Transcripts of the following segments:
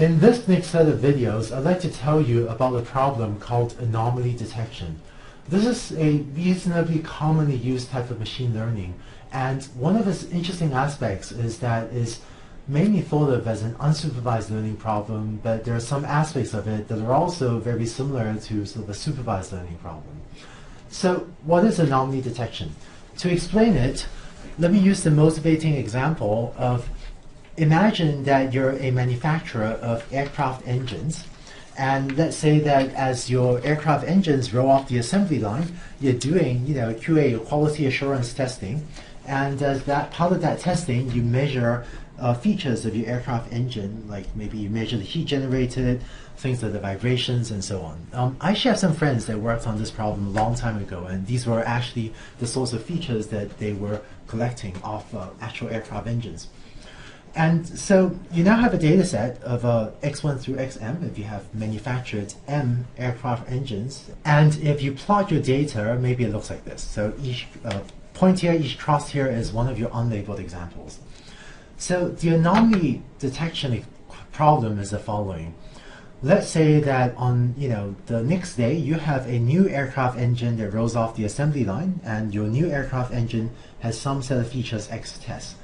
In this next set of videos, I'd like to tell you about a problem called anomaly detection. This is a reasonably commonly used type of machine learning, and one of its interesting aspects is that it's mainly thought of as an unsupervised learning problem, but there are some aspects of it that are also very similar to sort of a supervised learning problem. So what is anomaly detection? To explain it, let me use the motivating example of imagine that you're a manufacturer of aircraft engines, and let's say that as your aircraft engines roll off the assembly line, you're doing QA, quality assurance testing, and as that part of that testing, you measure features of your aircraft engine, like maybe you measure the heat generated, things like the vibrations, and so on. I actually have some friends that worked on this problem a long time ago, and these were actually the sorts of features that they were collecting off actual aircraft engines. And so you now have a data set of X1 through Xm if you have manufactured M aircraft engines. And if you plot your data, maybe it looks like this. So each point here, each cross here is one of your unlabeled examples. So the anomaly detection problem is the following. Let's say that on the next day you have a new aircraft engine that rolls off the assembly line, and your new aircraft engine has some set of features X tests.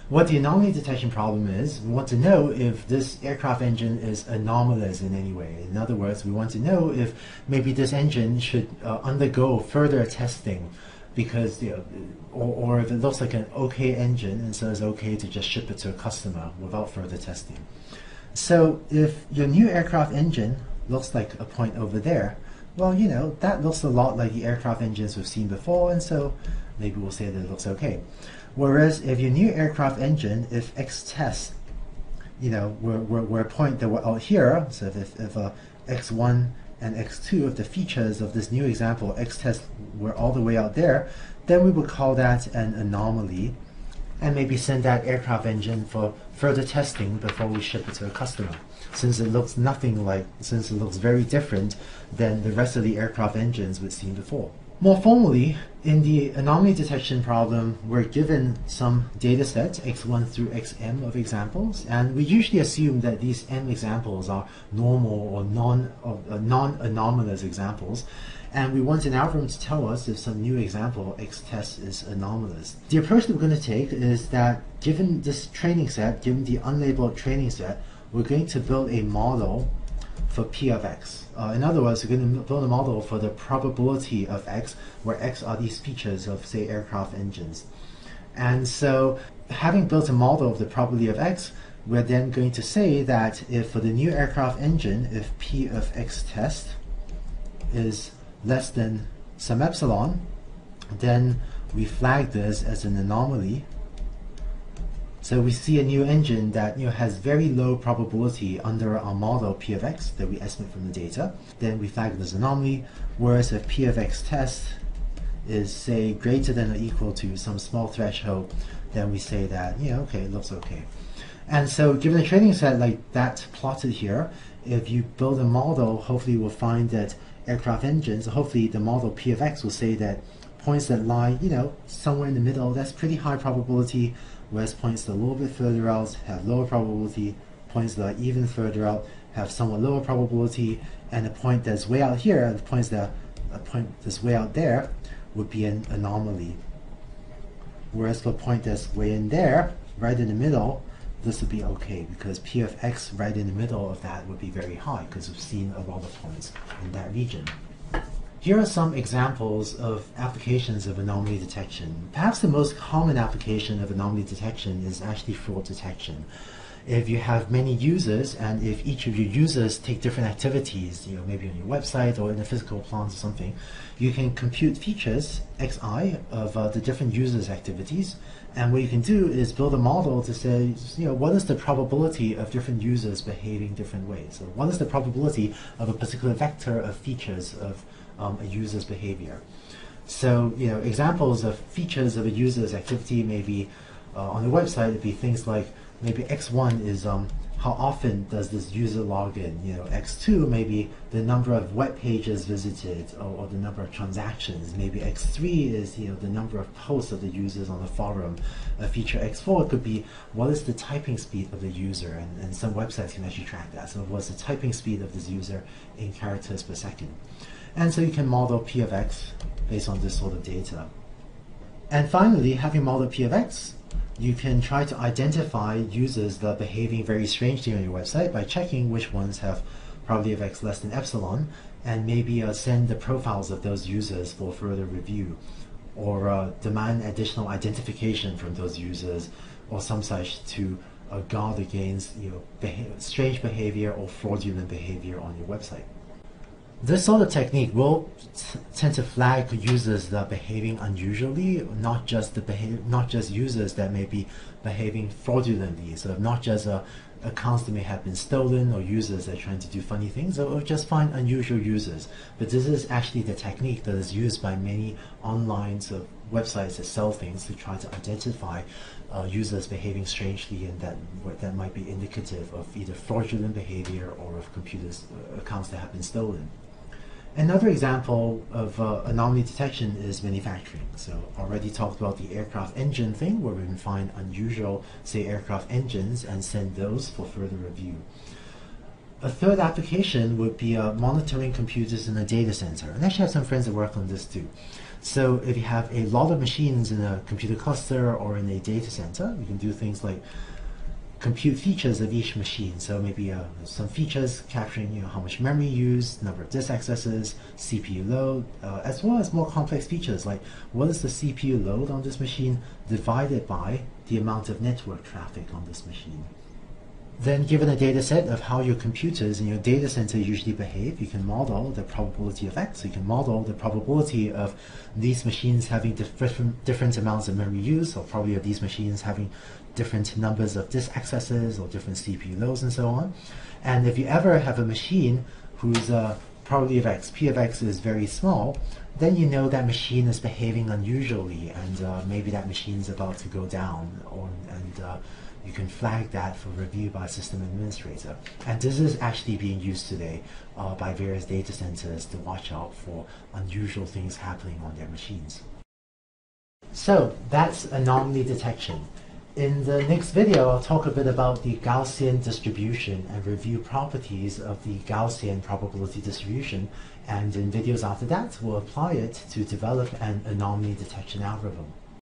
What the anomaly detection problem is, we want to know if this aircraft engine is anomalous in any way. In other words, we want to know if maybe this engine should undergo further testing, because or if it looks like an okay engine and so it's okay to just ship it to a customer without further testing. So if your new aircraft engine looks like a point over there, well, that looks a lot like the aircraft engines we've seen before, and so maybe we'll say that it looks okay. Whereas if your new aircraft engine, if X tests, were a point that were out here, so if X1 and X2 of the features of this new example, X tests were all the way out there, then we would call that an anomaly, and maybe send that aircraft engine for further testing before we ship it to a customer, since it looks very different than the rest of the aircraft engines we've seen before. More formally, in the anomaly detection problem, we're given some data sets, X1 through Xm of examples, and we usually assume that these M examples are normal or non-anomalous examples, and we want an algorithm to tell us if some new example X test is anomalous. The approach that we're going to take is that given this training set, given the unlabeled training set, we're going to build a model for P of X. In other words, we're going to build a model for the probability of X, where X are these features of, say, aircraft engines. And so, having built a model of the probability of X, we're then going to say that if for the new aircraft engine, if P of X test is less than some epsilon, then we flag this as an anomaly. So we see a new engine that has very low probability under our model P of X that we estimate from the data. Then we flag it as an anomaly. Whereas if P of X test is, say, greater than or equal to some small threshold, then we say that okay, it looks okay. And so given a training set like that plotted here, if you build a model, hopefully we'll find that aircraft engines, hopefully the model P of X will say that points that lie somewhere in the middle, that's pretty high probability, whereas points that are a little bit further out have lower probability, points that are even further out have somewhat lower probability, and a point that's way out here, a point that's way out there would be an anomaly. Whereas for a point that's way in there, right in the middle, this would be okay, because P of X right in the middle of that would be very high, because we've seen a lot of points in that region. Here are some examples of applications of anomaly detection. Perhaps the most common application of anomaly detection is actually fraud detection. If you have many users, and if each of your users take different activities, maybe on your website or in a physical plant or something, you can compute features, xi, of the different users' activities, and what you can do is build a model to say, what is the probability of different users behaving different ways? So what is the probability of a particular vector of features of a user's behavior? So, examples of features of a user's activity maybe on the website would be things like maybe X1 is how often does this user log in? X2 maybe the number of web pages visited, or the number of transactions. Maybe X3 is the number of posts of the users on the forum. A feature X4 could be what is the typing speed of the user, and some websites can actually track that. So what's the typing speed of this user in characters per second? And so you can model P of X based on this sort of data. And finally, having modeled P of X, you can try to identify users that are behaving very strangely on your website by checking which ones have probability of X less than epsilon, and maybe send the profiles of those users for further review, or demand additional identification from those users or some such to guard against strange behavior or fraudulent behavior on your website. This sort of technique will tend to flag users that are behaving unusually, not just users that may be behaving fraudulently. So not just accounts that may have been stolen, or users that are trying to do funny things, or just find unusual users. But this is actually the technique that is used by many online websites that sell things to try to identify users behaving strangely, and that might be indicative of either fraudulent behavior or of accounts that have been stolen. Another example of anomaly detection is manufacturing. So already talked about the aircraft engine thing, where we can find unusual, say, aircraft engines and send those for further review. A third application would be monitoring computers in a data center. And I actually have some friends that work on this too. So if you have a lot of machines in a computer cluster or in a data center, you can do things like compute features of each machine. So maybe some features capturing how much memory used, number of disk accesses, CPU load, as well as more complex features like what is the CPU load on this machine divided by the amount of network traffic on this machine. Then, given a data set of how your computers in your data center usually behave, you can model the probability of X. So you can model the probability of these machines having different amounts of memory use, or probably of these machines having different numbers of disk accesses or different CPU loads and so on. And if you ever have a machine whose probability of X, P of X, is very small, then you know that machine is behaving unusually, and maybe that machine is about to go down, and you can flag that for review by a system administrator. And this is actually being used today by various data centers to watch out for unusual things happening on their machines. So that's anomaly detection. In the next video, I'll talk a bit about the Gaussian distribution and review properties of the Gaussian probability distribution. And in videos after that, we'll apply it to develop an anomaly detection algorithm.